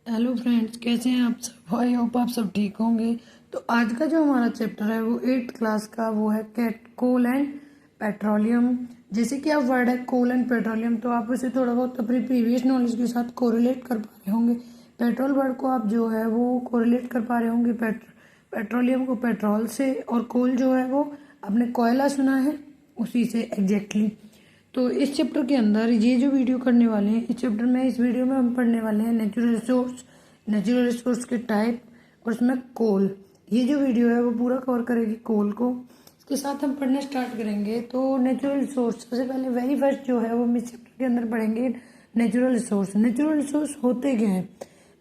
Hello friends, कैसे हैं आप सब। आई होप आप सब ठीक होंगे। तो आज का जो हमारा चैप्टर है वो 8th क्लास का वो है कोल एंड पेट्रोलियम। जैसे कि आप वर्ड है कोल एंड पेट्रोलियम, तो आप उसे थोड़ा बहुत अपनी प्रीवियस नॉलेज के साथ कोरिलेट कर पा रहे होंगे। पेट्रोल वर्ड को आप जो है वो कोरिलेट कर पा रहे होंगे पेट्रोलियम को पेट्रोल से, और कोल जो है वो आपने कोयला सुना है उसी से एग्जैक्टली। तो इस चैप्टर के अंदर ये जो वीडियो करने वाले हैं, इस वीडियो में हम पढ़ने वाले हैं नेचुरल रिसोर्स के टाइप, और उसमें कोल। ये जो वीडियो है वो पूरा कवर करेगी कोल को। इसके साथ हम पढ़ना स्टार्ट करेंगे। तो नेचुरल रिसोर्स सबसे पहले वेरी फर्स्ट जो है वो हम इस चैप्टर के अंदर पढ़ेंगे नेचुरल रिसोर्स। नेचुरल रिसोर्स होते क्या हैं?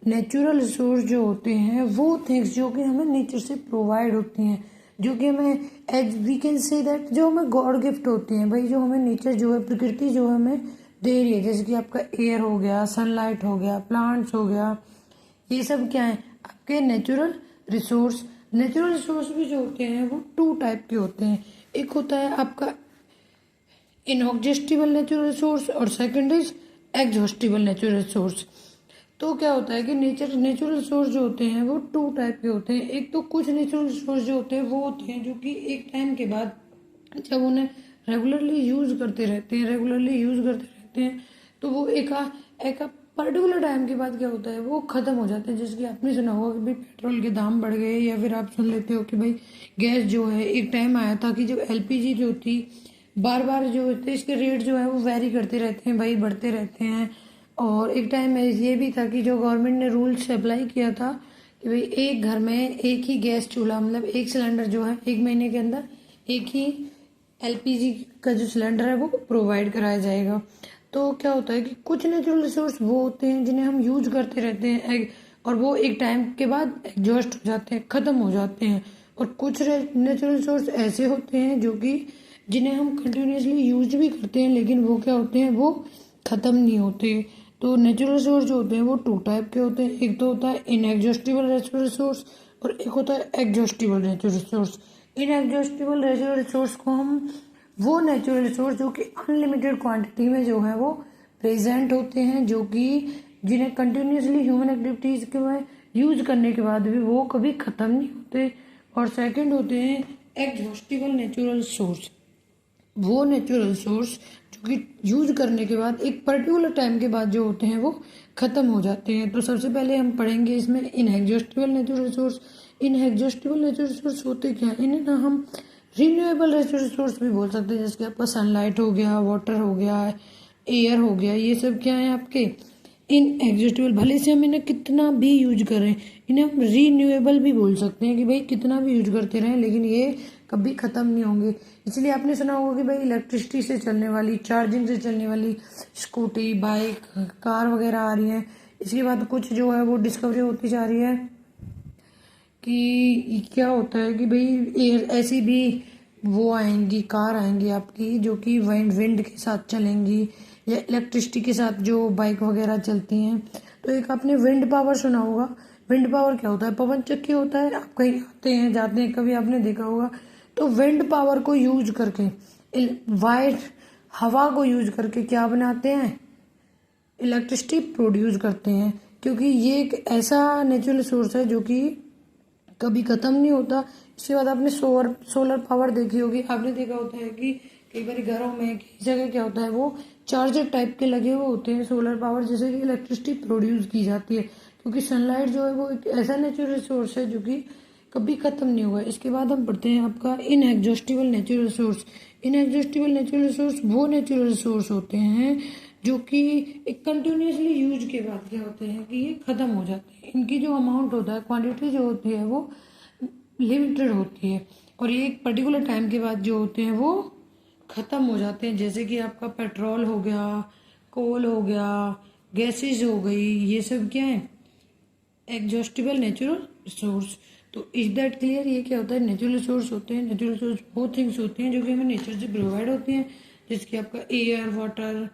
नेचुरल रिसोर्स जो होते हैं वो थिंग्स जो कि हमें नेचर से प्रोवाइड होती हैं, जो कि हमें as we can say that जो हमें गॉड गिफ्ट होती हैं भाई, जो हमें नेचर जो है प्रकृति जो हमें दे रही है। जैसे कि आपका एयर हो गया, सनलाइट हो गया, प्लांट्स हो गया, ये सब क्या है आपके नेचुरल रिसोर्स। नेचुरल रिसोर्स भी जो होते हैं वो टू टाइप के होते हैं। एक होता है आपका इनऑक्जेस्टिबल नेचुरल रिसोर्स और second is exhaustible natural resource. तो क्या होता है कि नेचुरल रिसोर्स जो होते हैं वो टू टाइप के होते हैं। एक तो कुछ नेचुरल रिसोर्स जो होते हैं वो होते हैं जो कि एक टाइम के बाद जब उन्हें रेगुलरली यूज करते रहते हैं तो वो एक पर्टिकुलर टाइम के बाद क्या होता है वो खत्म हो जाते हैं। जैसे कि आपने सुना होगा कि भाई पेट्रोल के दाम बढ़ गए, या फिर आप सुन लेते हो कि भाई गैस जो है, एक टाइम आया था कि जब एलपीजी जो थी बार बार जो होते इसके रेट जो है वो वेरी करते रहते हैं भाई, बढ़ते रहते हैं। और एक टाइम में ये भी था कि जो गवर्नमेंट ने रूल्स अप्लाई किया था कि भाई एक घर में एक ही गैस चूल्हा, मतलब एक सिलेंडर जो है एक महीने के अंदर एक ही एलपीजी का जो सिलेंडर है वो प्रोवाइड कराया जाएगा। तो क्या होता है कि कुछ नेचुरल रिसोर्स वो होते हैं जिन्हें हम यूज करते रहते हैं और वो एक टाइम के बाद एग्जॉस्ट हो जाते हैं, ख़त्म हो जाते हैं। और कुछ नेचुरल रिसोर्स ऐसे होते हैं जो कि जिन्हें हम कंटिन्यूसली यूज भी करते हैं, लेकिन वो क्या होते हैं वो ख़त्म नहीं होते। तो नेचुरल रिसोर्स जो होते हैं वो टू टाइप के होते हैं। एक तो होता है इनएग्जॉस्टिबल नेचुरल रिसोर्स और एक होता है exhaustible natural resource. Inexhaustible natural resource को हम वो नेचुरल रिसोर्स जो कि अनलिमिटेड क्वांटिटी में जो है वो प्रेजेंट होते हैं, जो कि जिन्हें कंटिन्यूसली ह्यूमन एक्टिविटीज के में यूज करने के बाद भी वो कभी ख़त्म नहीं होते। और सेकंड होते हैं एग्जॉस्टिबल नेचुरल रिसोर्स, वो नेचुरल रिसोर्स जो कि यूज करने के बाद एक पर्टिकुलर टाइम के बाद जो होते हैं वो खत्म हो जाते हैं। तो सबसे पहले हम पढ़ेंगे इसमें inexhaustible natural resource. Inexhaustible natural resource होते क्या है? इन्हें ना हम रिन्यूएबल नेचुरल रिसोर्स भी बोल सकते हैं। जैसे कि आपका सनलाइट हो गया, वाटर हो गया, एयर हो गया, ये सब क्या है आपके इनएग्जॉस्टिबल। भले से हम इन्हें कितना भी यूज करें, इन्हें हम रीन्यूएबल भी बोल सकते हैं कि भाई कितना भी यूज करते रहें लेकिन ये कभी ख़त्म नहीं होंगे। इसलिए आपने सुना होगा कि भाई इलेक्ट्रिसिटी से चलने वाली, चार्जिंग से चलने वाली स्कूटी, बाइक, कार वगैरह आ रही हैं। इसके बाद कुछ जो है वो डिस्कवरी होती जा रही है कि क्या होता है कि भाई ऐसी भी वो आएंगी, कार आएंगी आपकी जो कि विंड के साथ चलेंगी या इलेक्ट्रिसिटी के साथ जो बाइक वगैरह चलती हैं। तो एक आपने विंड पावर सुना होगा। विंड पावर क्या होता है? पवन चक्की होता है। आप कहीं आते हैं जाते हैं, कभी आपने देखा होगा। तो विंड पावर को यूज करके, वाइट हवा को यूज करके क्या बनाते हैं? इलेक्ट्रिसिटी प्रोड्यूस करते हैं, क्योंकि ये एक ऐसा नेचुरल सोर्स है जो कि कभी खत्म नहीं होता। इसके बाद आपने सोलर पावर देखी होगी। आपने देखा होता है कि कई बार घरों में कई जगह क्या होता है वो चार्जर टाइप के लगे हुए होते हैं सोलर पावर, जैसे कि इलेक्ट्रिसिटी प्रोड्यूस की जाती है। क्योंकि सनलाइट जो है वो एक ऐसा नेचुरल रिसोर्स है जो कि कभी खत्म नहीं होगा। इसके बाद हम पढ़ते हैं आपका inexhaustible natural resource. Inexhaustible natural resource वो नेचुरल रिसोर्स होते हैं जो कि एक कंटिन्यूसली यूज के बाद क्या होते हैं कि ये खत्म हो जाते हैं। इनकी जो अमाउंट होता है, क्वांटिटी जो होती है वो लिमिटेड होती है, और ये एक पर्टिकुलर टाइम के बाद जो होते हैं वो खत्म हो जाते हैं। जैसे कि आपका पेट्रोल हो गया, कोल हो गया, गैसेज हो गई, ये सब क्या है? Exhaustible natural resource. तो इज दैट क्लियर? ये क्या होता है? नेचुरल रिसोर्स होते हैं। नेचुरल रिसोर्स वो थिंग्स होती हैं जो कि हमें नेचर से प्रोवाइड होती हैं, जैसे कि आपका एयर, वाटर,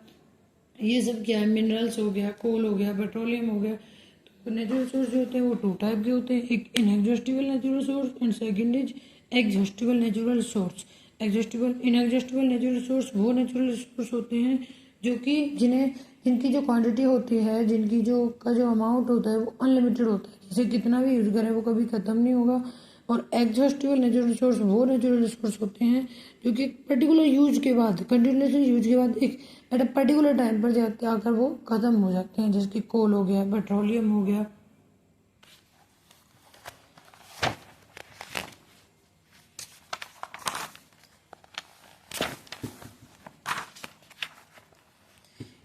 ये सब क्या है? मिनरल्स हो गया, कोल हो गया, पेट्रोलियम हो गया। तो नेचुरल रिसोर्स जो होते हैं वो टू टाइप के होते हैं, एक inexhaustible natural resource and second is exhaustible natural resource. Inexhaustible natural resource वो नेचुरल रिसोर्स होते हैं जो कि जिनकी जो क्वांटिटी होती है, जिनकी जो अमाउंट होता है वो अनलिमिटेड होता है, जिसे कितना भी यूज करें वो कभी खत्म नहीं होगा। और एग्जॉस्टिबल नेचुरल रिसोर्स वो नेचुरल रिसोर्स होते हैं जो कि पर्टिकुलर यूज के बाद, कंटिन्यूसली यूज के बाद एक एट अ पर्टिकुलर टाइम पर जाते आकर वो खत्म हो जाते हैं, जैसे कि कोल हो गया, पेट्रोलियम हो गया।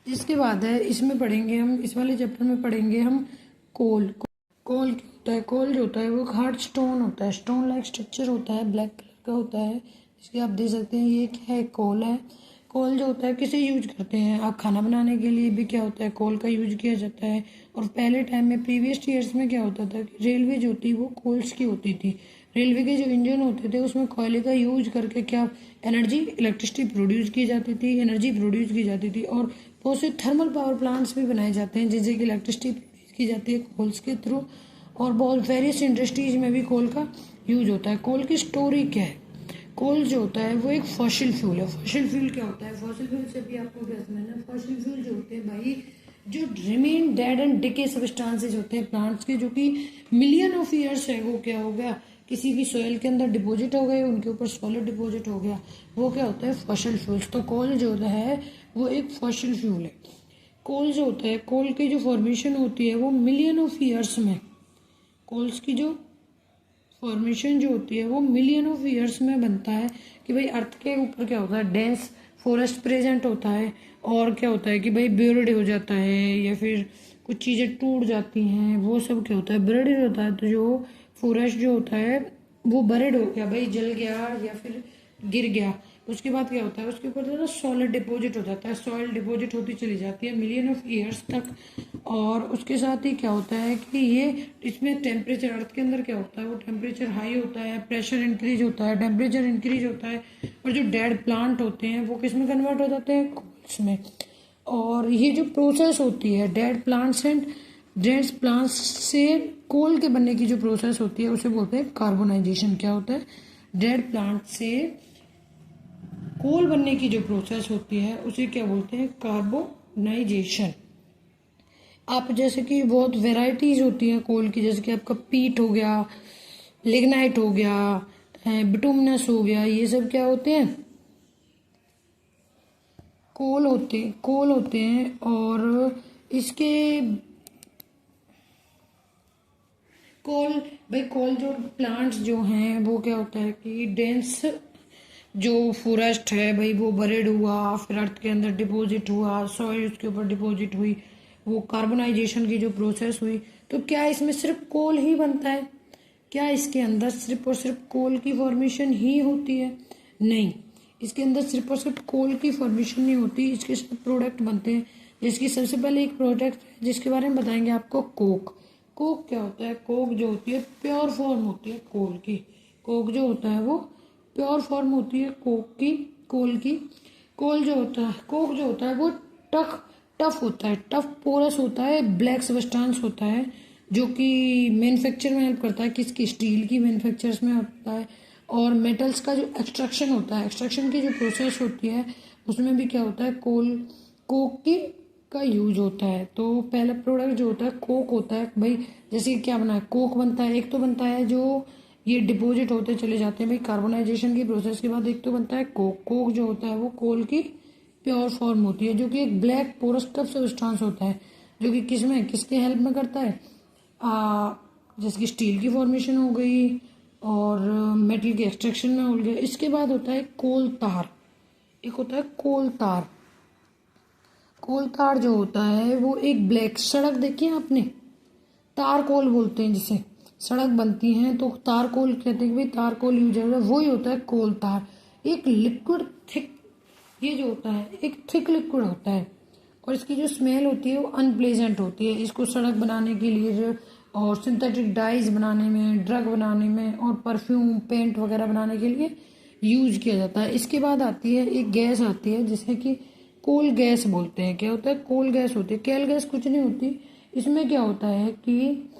इसके बाद है, इसमें पढ़ेंगे हम, इस वाले चैप्टर में पढ़ेंगे हम कोल। कोल क्या होता है? कोल जो होता है वो हार्ड स्टोन होता है, स्टोन लाइक स्ट्रक्चर होता है, ब्लैक कलर का होता है, जिसके आप देख सकते हैं। ये क्या है? कोल है। कोल जो होता है किसे यूज करते हैं? आप खाना बनाने के लिए भी क्या होता है? कोल का यूज किया जाता है। और पहले टाइम में, प्रीवियस ईयर्स में क्या होता था कि रेलवे जो थी वो कोल्स की होती थी। रेलवे के जो इंजन होते थे उसमें कोयले का यूज करके क्या एनर्जी, इलेक्ट्रिसिटी प्रोड्यूस की जाती थी, एनर्जी प्रोड्यूस की जाती थी। और बहुत से थर्मल पावर प्लांट्स भी बनाए जाते हैं जिनसे कि इलेक्ट्रिसिटी प्रोड्यूस की जाती है कोल्स के थ्रू। और बहुत वेरियस इंडस्ट्रीज में भी कोल का यूज होता है। कोल की स्टोरी क्या है? कोल जो होता है वो एक फॉसिल फ्यूल है। फॉसिल फ्यूल क्या होता है? फॉसिल फ्यूल से भी आपको क्या समझना, फॉसिल फ्यूल जो होते हैं भाई, जो remain dead and decay substances होते हैं प्लांट्स के, जो कि मिलियन ऑफ ईयर्स है, वो क्या हो गया, किसी भी सॉइल के अंदर डिपॉजिट हो गए, उनके ऊपर सॉलिड डिपॉजिट हो गया, वो क्या होता है? Fossil fuels. तो कोल जो होता है वो एक फॉसिल फ्यूल है। कोल जो होता है, कोल की जो फॉर्मेशन होती है वो मिलियन ऑफ ईयर्स में, कोल्स की जो फॉर्मेशन जो होती है वो मिलियन ऑफ ईयर्स में बनता है। कि भाई अर्थ के ऊपर क्या होता है? डेंस फॉरेस्ट प्रेजेंट होता है। और क्या होता है कि भाई ब्यूरिड हो जाता है, या फिर कुछ चीज़ें टूट जाती हैं, वो सब क्या होता है? ब्यूरिड होता है। तो जो फॉरेस्ट जो होता है वो बरेड हो गया भाई, जल गया या फिर गिर गया। उसके बाद क्या होता है? उसके ऊपर थोड़ा सॉलिड डिपॉजिट हो जाता है, सॉइल डिपॉजिट होती चली जाती है मिलियन ऑफ ईयर्स तक। और उसके साथ ही क्या होता है कि ये इसमें टेम्परेचर, अर्थ के अंदर क्या होता है, वो टेम्परेचर हाई होता है, प्रेशर इंक्रीज होता है, टेम्परेचर इंक्रीज होता है। और जो डेड प्लांट होते हैं वो किस में कन्वर्ट हो जाते हैं? कोल्स में। और ये जो प्रोसेस होती है dead plants and dead plants से कोल के बनने की जो प्रोसेस होती है उसे बोलते हैं कार्बोनाइजेशन। क्या होता है? डेड प्लांट से कोल बनने की जो प्रोसेस होती है उसे क्या बोलते हैं? कार्बोनाइजेशन। आप जैसे कि बहुत वेराइटीज होती हैं कोल की, जैसे कि आपका पीट हो गया, लिग्नाइट हो गया, बिटुमिनस हो गया, ये सब क्या होते हैं? कोल होते हैं। और इसके कोल, भाई कोल जो प्लांट्स जो हैं वो क्या होता है कि डेंस जो फॉरेस्ट है भाई वो बरेड हुआ, फिर अर्थ के अंदर डिपॉजिट हुआ, सॉइल उसके ऊपर डिपॉजिट हुई, वो कार्बनाइजेशन की जो प्रोसेस हुई। तो क्या इसमें सिर्फ कोल ही बनता है? क्या इसके अंदर सिर्फ और सिर्फ कोल की फॉर्मेशन ही होती है? नहीं, इसके अंदर सिर्फ और सिर्फ कोल की फॉर्मेशन नहीं होती, इसके साथ प्रोडक्ट बनते हैं। जिसकी सबसे पहले एक प्रोडक्ट जिसके बारे में बताएंगे आपको, कोक। कोक क्या होता है? कोक जो होती है प्योर फॉर्म होती है कोल की। कोक जो होता है वो प्योर फॉर्म होती है कोक की, कोल की। कोल जो होता है, कोक जो होता है वो टफ होता है, टफ पोरस होता है, ब्लैक सब्सटेंस होता है, जो कि मैन्युफैक्चर में हेल्प करता है। किसकी? स्टील की मैन्युफैक्चर्स में होता है। और मेटल्स का जो एक्सट्रैक्शन होता है, एक्सट्रैक्शन की जो प्रोसेस होती है उसमें भी क्या होता है? कोक की का यूज होता है। तो पहला प्रोडक्ट जो होता है कोक होता है भाई। जैसे कि क्या बना है? कोक बनता है। एक तो बनता है जो ये डिपॉजिट होते चले जाते हैं भाई कार्बोनाइजेशन की प्रोसेस के बाद, एक तो बनता है कोक। कोक जो होता है वो कोल की प्योर फॉर्म होती है, जो कि एक ब्लैक पोरस टफ सब्सटेंस होता है, जो कि किसके हेल्प में करता है? जैसे कि स्टील की फॉर्मेशन हो गई और मेटल के एक्सट्रैक्शन में हो गया। इसके बाद होता है कोल तार। एक होता है कोल तार। कोल तार जो होता है वो एक ब्लैक, सड़क देखी है आपने? तार कोल बोलते हैं जिसे, सड़क बनती है तो तार कोल कहते हैं कि भाई तार कोल यूज है, वही होता है कोल तार। एक लिक्विड थिक, ये जो होता है एक थिक लिक्विड होता है। और इसकी जो स्मेल होती है वो अनप्लेजेंट होती है। इसको सड़क बनाने के लिए और सिंथेटिक डाइज बनाने में, ड्रग बनाने में और परफ्यूम, पेंट वगैरह बनाने के लिए यूज किया जाता है। इसके बाद आती है एक गैस आती है जिसे कि कोल गैस बोलते हैं। क्या होता है? कोल गैस होती है। केल गैस कुछ नहीं होती। इसमें क्या होता है कि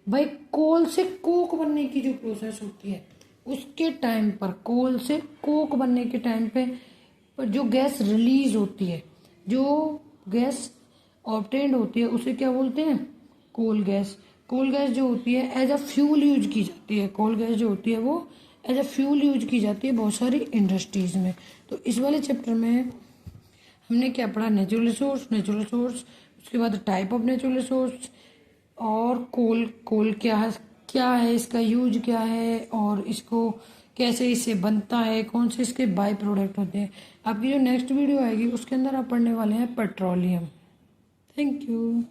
भाई कोल से कोक बनने की जो प्रोसेस होती है उसके टाइम पर, कोल से कोक बनने के टाइम पे पर जो गैस रिलीज होती है, जो गैस ऑब्टेन्ड होती है उसे क्या बोलते हैं, कोल गैस। कोल गैस जो होती है एज अ फ्यूल यूज की जाती है, कोल गैस जो होती है वो एज अ फ्यूल यूज की जाती है बहुत सारी इंडस्ट्रीज में। तो इस वाले चैप्टर में हमने क्या पढ़ा, नेचुरल रिसोर्स, उसके बाद टाइप ऑफ नेचुरल रिसोर्स, और कोल कोल क्या है इसका यूज क्या है, और इसको कैसे इससे बनता है, कौन से इसके बाय प्रोडक्ट होते हैं। आपकी जो नेक्स्ट वीडियो आएगी उसके अंदर आप पढ़ने वाले हैं पेट्रोलियम। Thank you.